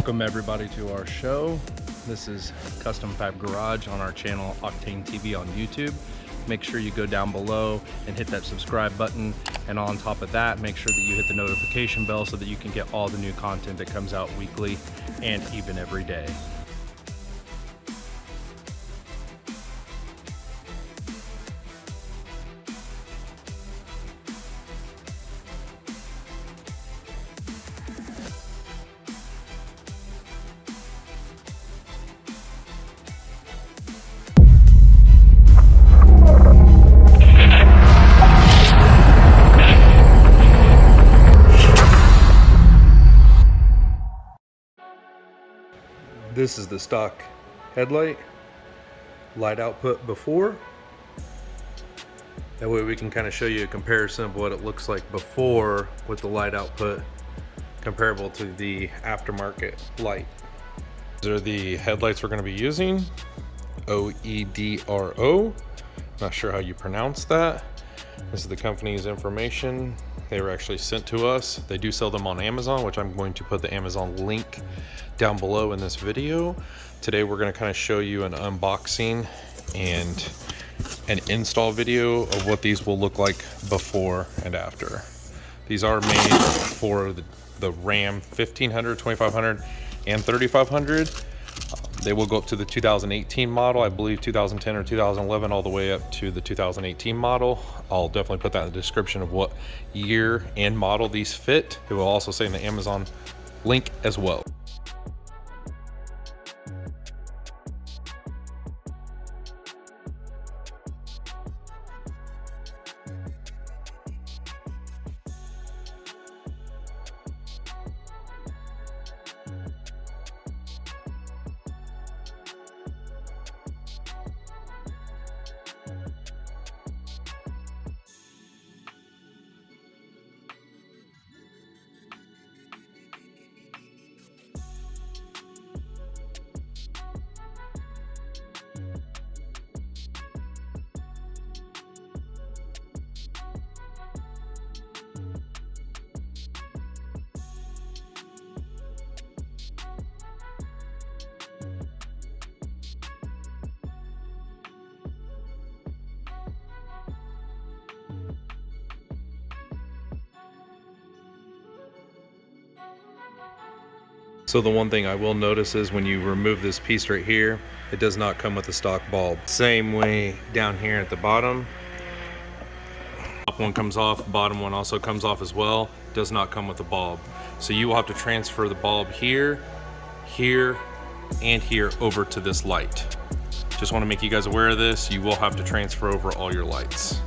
Welcome everybody to our show. This is Custom Fab Garage on our channel Octane TV on YouTube. Make sure you go down below and hit that subscribe button, and on top of that, make sure that you hit the notification bell so that you can get all the new content that comes out weekly and even every day. This is the stock headlight, light output before. That way we can kind of show you a comparison of what it looks like before with the light output comparable to the aftermarket light. These are the headlights we're going to be using. Oedro. Not sure how you pronounce that. This is the company's information. They were actually sent to us. They do sell them on Amazon, which I'm going to put the Amazon link down below in this video. Today we're going to kind of show you an unboxing and an install video of what these will look like before and after. These are made for the Ram 1500, 2500, and 3500. They will go up to the 2018 model, I believe 2010 or 2011, all the way up to the 2018 model. I'll definitely put that in the description of what year and model these fit. It will also say in the Amazon link as well. So the one thing I will notice is when you remove this piece right here, it does not come with a stock bulb. Same way down here at the bottom. Top one comes off, bottom one also comes off as well. Does not come with a bulb. So you will have to transfer the bulb here, here, and here over to this light. Just want to make you guys aware of this. You will have to transfer over all your lights.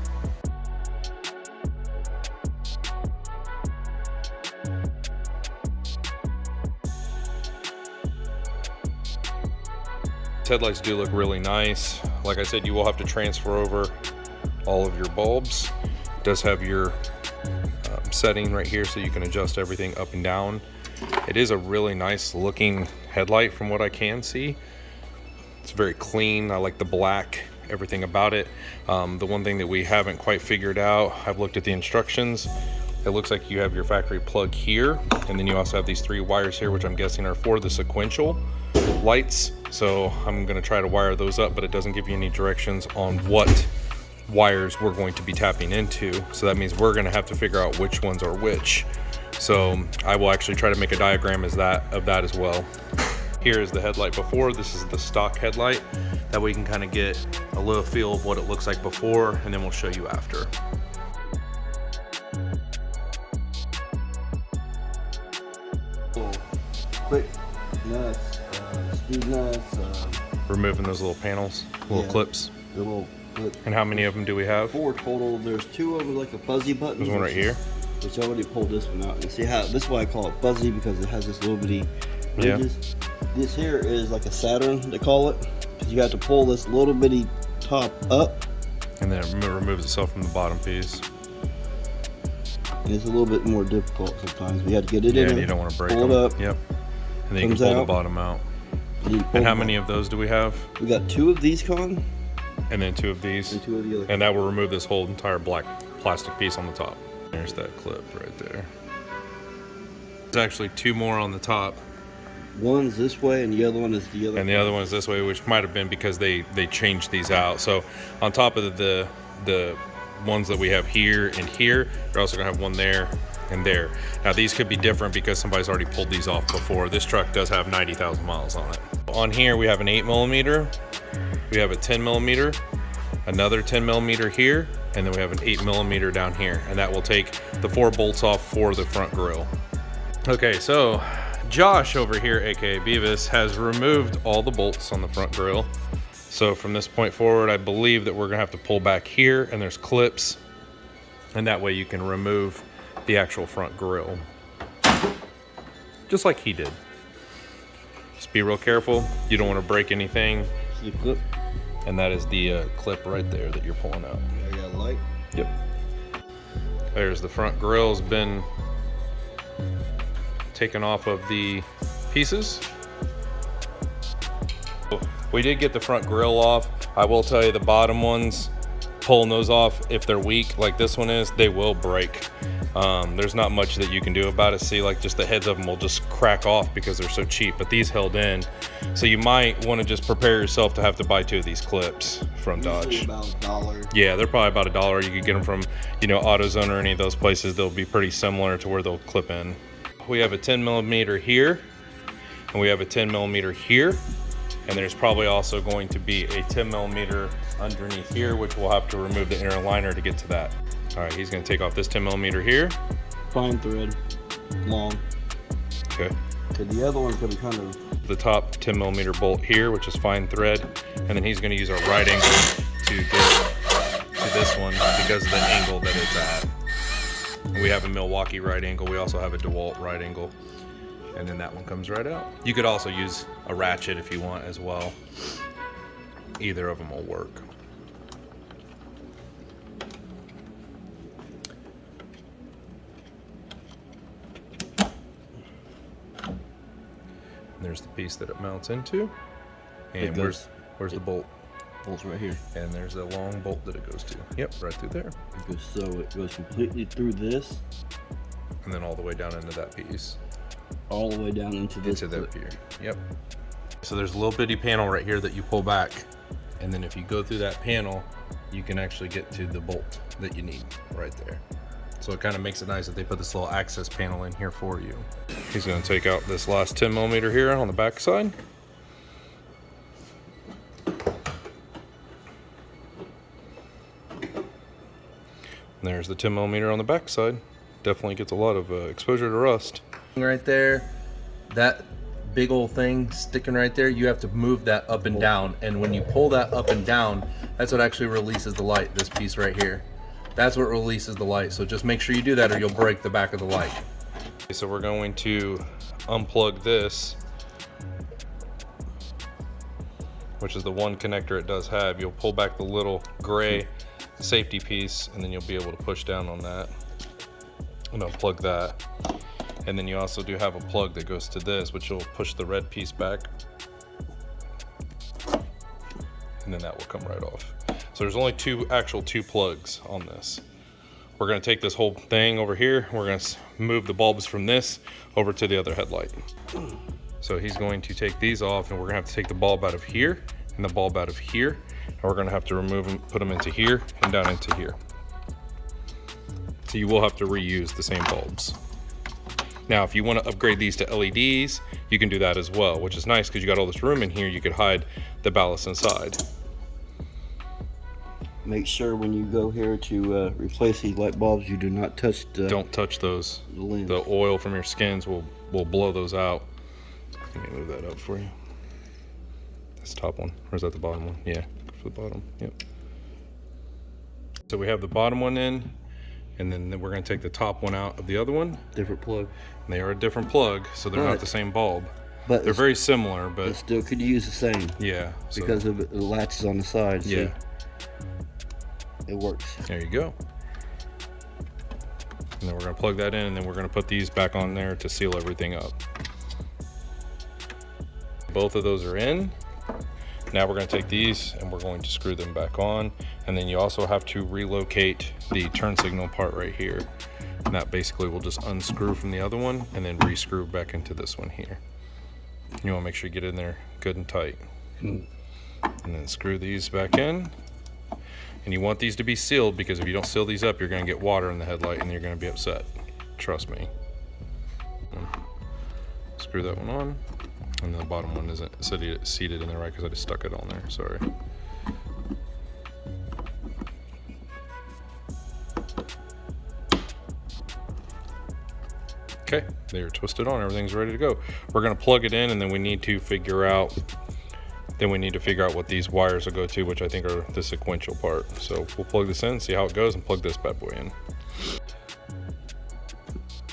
Headlights do look really nice. Like I said, you will have to transfer over all of your bulbs. It does have your setting right here so you can adjust everything up and down. It is a really nice looking headlight from what I can see. It's very clean. I like the black, everything about it. The one thing that we haven't quite figured out, I've looked at the instructions. It looks like you have your factory plug here, and then you also have these 3 wires here, which I'm guessing are for the sequential lights. So I'm going to try to wire those up, but it doesn't give you any directions on what wires we're going to be tapping into. So that means we're going to have to figure out which ones are which. So I will actually try to make a diagram of that as well. Here is the headlight before. This is the stock headlight. That way you can kind of get a little feel of what it looks like before, and then we'll show you after. Quick nuts, speed nuts. Removing those little panels, little clips. The little clip. And how many of them do we have? 4 total. There's 2 of them like a fuzzy button. There's one right here. Which I already pulled this one out. You see how this is why I call it fuzzy, because it has this little bitty ridges. Yeah. This here is like a Saturn, they call it. Because you have to pull this little bitty top up. And then it removes itself from the bottom piece. And it's a little bit more difficult sometimes. We have to get it in there. You don't want to break pull them. It up. Yep. And then you can pull the bottom out. And how many of those do we have? We got 2 of these con. And then 2 of these. And 2 of the other. And that will remove this whole entire black plastic piece on the top. There's that clip right there. There's actually 2 more on the top. one's this way and the other one is the other. And the other one's this way, which might have been because they changed these out. So on top of the ones that we have here and here, you're also gonna have one there and there. Now these could be different because somebody's already pulled these off before. This truck does have 90,000 miles on it. On here we have an 8mm, we have a 10mm, another 10mm here, and then we have an 8mm down here, and that will take the 4 bolts off for the front grille. Okay, so Josh over here, aka Beavis, has removed all the bolts on the front grille. So from this point forward, I believe that we're gonna have to pull back here, and there's clips, and that way you can remove the actual front grille, just like he did. Just be real careful. You don't want to break anything. See the clip? And that is the clip right there that you're pulling out. I got a light. Yep. There's the front grille's been taken off of the pieces. We did get the front grille off. I will tell you the bottom ones, pulling those off, if they're weak like this one is, they will break. There's not much that you can do about it. See, like just the heads of them will just crack off because they're so cheap, but these held in. So you might want to just prepare yourself to have to buy 2 of these clips from Dodge. About $1. Yeah, they're probably about $1. You could get them from, you know, AutoZone or any of those places. They'll be pretty similar to where they'll clip in. We have a 10mm here, and we have a 10mm here, and there's probably also going to be a 10mm underneath here, which we'll have to remove the inner liner to get to that. All right, he's gonna take off this 10mm here. Fine thread, long. Okay. Okay, the other one's gonna kind of... The top 10mm bolt here, which is fine thread, and then he's gonna use our right angle to get to this one because of the angle that it's at. We have a Milwaukee right angle. We also have a DeWalt right angle, and then that one comes right out. You could also use a ratchet if you want as well. Either of them will work. There's the piece that it mounts into, and where's the bolt? Bolt's right here. And there's a long bolt that it goes to. Yep, right through there. So it goes completely through this, and then all the way down into that piece. All the way down into this. Into that pier. Yep. So there's a little bitty panel right here that you pull back, and then if you go through that panel, you can actually get to the bolt that you need right there. So it kind of makes it nice that they put this little access panel in here for you. He's going to take out this last 10mm here on the back side. And there's the 10mm on the back side. Definitely gets a lot of exposure to rust. Right there, that big old thing sticking right there, you have to move that up and down. And when you pull that up and down, that's what actually releases the light, this piece right here. That's what releases the light. So just make sure you do that or you'll break the back of the light. Okay, so we're going to unplug this, which is the one connector it does have. You'll pull back the little gray safety piece, and then you'll be able to push down on that and unplug that. And then you also do have a plug that goes to this, which will push the red piece back, and then that will come right off. So there's only two plugs on this. We're gonna take this whole thing over here. We're gonna move the bulbs from this over to the other headlight. So he's going to take these off, and we're gonna have to take the bulb out of here and the bulb out of here. And we're gonna have to remove them, put them into here and down into here. So you will have to reuse the same bulbs. Now, if you want to upgrade these to LEDs, you can do that as well, which is nice because you got all this room in here. You could hide the ballast inside. Make sure when you go here to replace these light bulbs, you do not touch the... Don't touch those. The lens. The oil from your skins will blow those out. Let me move that up for you. That's the top one. Or is that the bottom one? Yeah, for the bottom. Yep. So we have the bottom one in, and then we're going to take the top one out of the other one. Different plug. And they are a different plug, so they're not the same bulb. But they're very similar, but it still could use the same. Yeah. Because of the latches on the side. Yeah. See? It works. There you go. And then we're going to plug that in, and then we're going to put these back on there to seal everything up. Both of those are in. Now we're going to take these and we're going to screw them back on, and then you also have to relocate the turn signal part right here, and that basically will just unscrew from the other one and then re-screw back into this one here. You want to make sure you get in there good and tight. And then screw these back in. And you want these to be sealed, because if you don't seal these up, you're going to get water in the headlight and you're going to be upset. Trust me. Screw that one on. And then the bottom one isn't seated in there right, because I just stuck it on there. Sorry. Okay, they're twisted on, everything's ready to go. We're gonna plug it in, and then we need to figure out what these wires will go to, which I think are the sequential part. So we'll plug this in, see how it goes, and plug this bad boy in.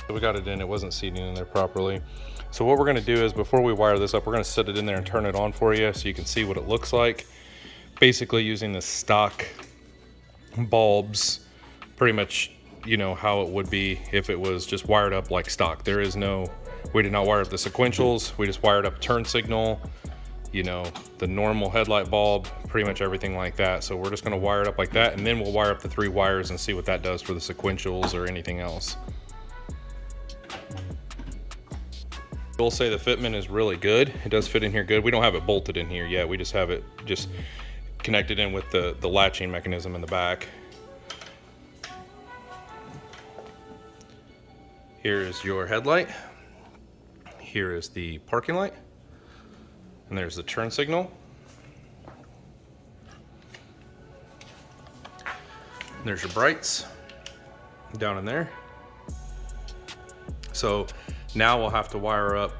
So we got it in, it wasn't seating in there properly. So what we're gonna do is, before we wire this up, we're gonna set it in there and turn it on for you so you can see what it looks like. Basically using the stock bulbs, pretty much, you know, how it would be if it was just wired up like stock. We did not wire up the sequentials, we just wired up turn signal, you know, the normal headlight bulb, pretty much everything like that. So we're just gonna wire it up like that, and then we'll wire up the 3 wires and see what that does for the sequentials or anything else. I will say the fitment is really good. It does fit in here good. We don't have it bolted in here yet. We just have it just connected in with the latching mechanism in the back. Here is your headlight. Here is the parking light. And there's the turn signal. There's your brights down in there. So now we'll have to wire up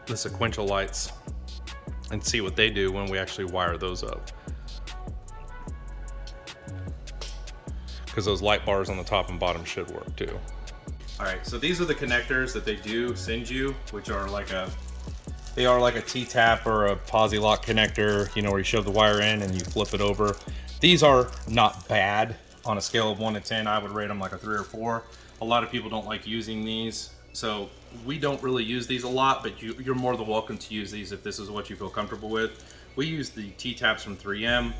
the sequential lights and see what they do when we actually wire those up. Because those light bars on the top and bottom should work too. All right, so these are the connectors that they do send you, which are like a T-tap or a posi lock connector, you know, where you shove the wire in and you flip it over. These are not bad. On a scale of 1 to 10, I would rate them like a 3 or 4. A lot of people don't like using these, so we don't really use these a lot, but you're more than welcome to use these if this is what you feel comfortable with. We use the T-taps from 3M.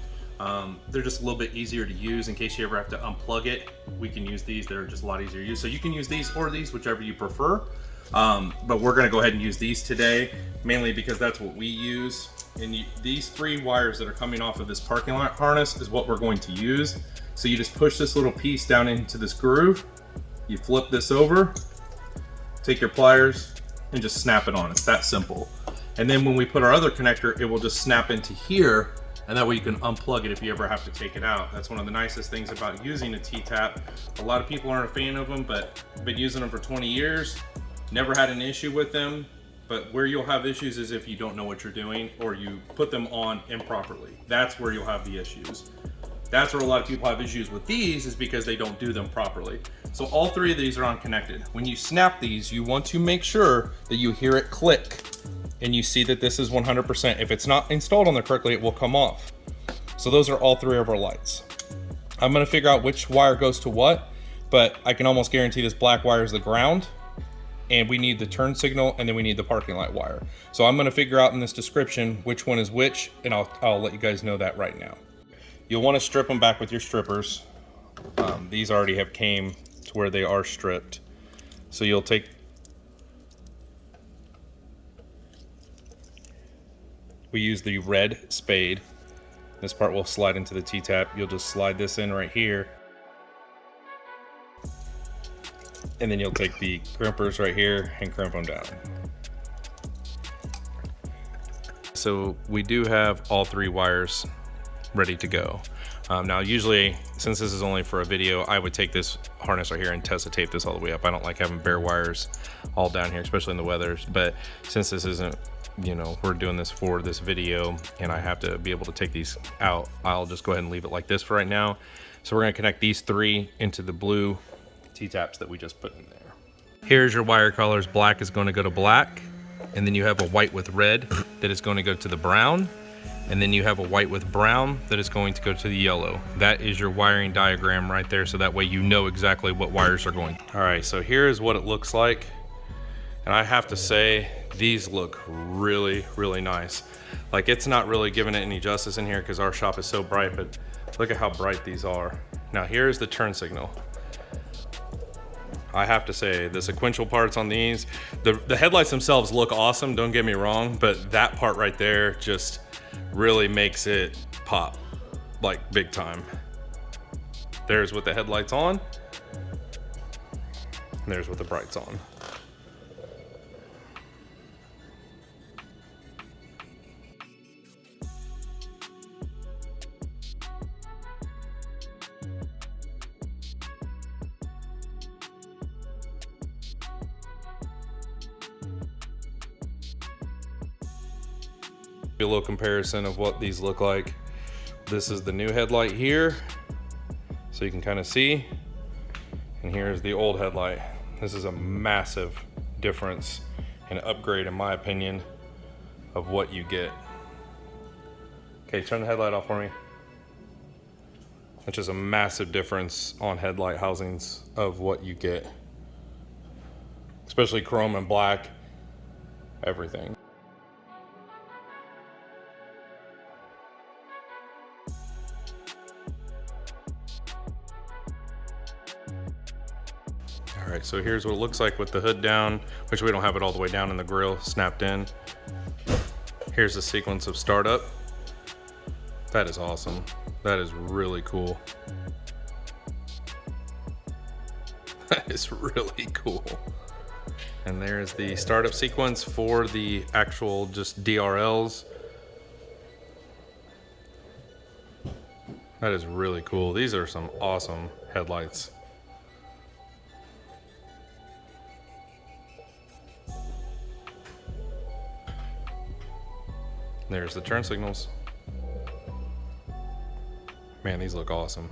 They're just a little bit easier to use in case you ever have to unplug it. We can use these, they're just a lot easier to use. So you can use these or these, whichever you prefer. But we're gonna go ahead and use these today, mainly because that's what we use. And these 3 wires that are coming off of this parking lot harness is what we're going to use. So you just push this little piece down into this groove, you flip this over, take your pliers, and just snap it on. It's that simple. And then when we put our other connector, it will just snap into here, and that way you can unplug it if you ever have to take it out. That's one of the nicest things about using a T-tap. A lot of people aren't a fan of them, but I've been using them for 20 years. Never had an issue with them, but where you'll have issues is if you don't know what you're doing or you put them on improperly. That's where you'll have the issues. That's where a lot of people have issues with these, is because they don't do them properly. So all 3 of these are unconnected. When you snap these, you want to make sure that you hear it click and you see that this is 100%. If it's not installed on there correctly, it will come off. So those are all 3 of our lights. I'm gonna figure out which wire goes to what, but I can almost guarantee this black wire is the ground, and we need the turn signal, and then we need the parking light wire. So I'm gonna figure out in this description which one is which, and I'll let you guys know that right now. You'll wanna strip them back with your strippers. These already have came to where they are stripped. So you'll take, we use the red spade. This part will slide into the T-tap. You'll just slide this in right here. And then you'll take the crimpers right here and crimp them down. So we do have all 3 wires ready to go. Now usually, since this is only for a video, I would take this harness right here and test the tape this all the way up. I don't like having bare wires all down here, especially in the weather. But since this isn't, you know, we're doing this for this video and I have to be able to take these out, I'll just go ahead and leave it like this for right now. So we're gonna connect these 3 into the blue T-taps that we just put in there. Here's your wire colors. Black is going to go to black, and then you have a white with red that is going to go to the brown, and then you have a white with brown that is going to go to the yellow. That is your wiring diagram right there, so that way you know exactly what wires are going. All right, so here is what it looks like, and I have to say these look really, really nice. Like, it's not really giving it any justice in here because our shop is so bright, but look at how bright these are. Now here's the turn signal. I have to say the sequential parts on these, the headlights themselves look awesome, don't get me wrong, but that part right there just really makes it pop like big time. There's with the headlights on, and there's with the brights on. A little comparison of what these look like. This is the new headlight here, so you can kind of see, and here's the old headlight. This is a massive difference and upgrade, in my opinion, of what you get. Okay, turn the headlight off for me. Which is a massive difference on headlight housings of what you get, especially chrome and black, everything. All right, so here's what it looks like with the hood down, which we don't have it all the way down in the grill, snapped in. Here's the sequence of startup. That is awesome. That is really cool. That is really cool. And there's the startup sequence for the actual just DRLs. That is really cool. These are some awesome headlights. There's the turn signals. Man, these look awesome.